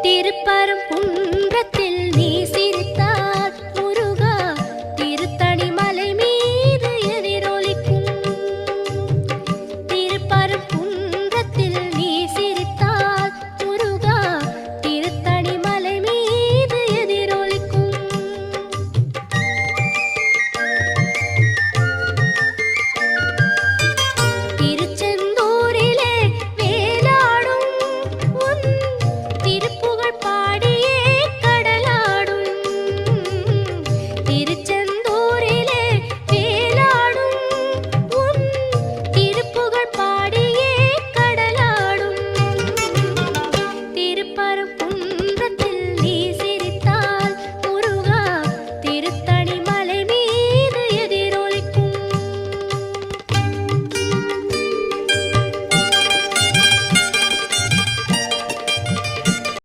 திருப்பரங்குன்றத்தில் நீ சிரித்தால் முருகா திருத்தணி மலை மீது எதிரொலிக்கும். திருப்பரங்குன்றத்தில் நீ சிரித்தால் முருகா திருத்தணி மலை மீது எதிரொலிக்கும். திருச்செந்தூரிலே வேலாடும் உன் திருப்புகழ் பாடியே கடலாடும். திருச்செந்தூரிலே வேலாடும் உன் திருப்புகழ் பாடியே கடலாடும். திருப்பரங்குன்றம்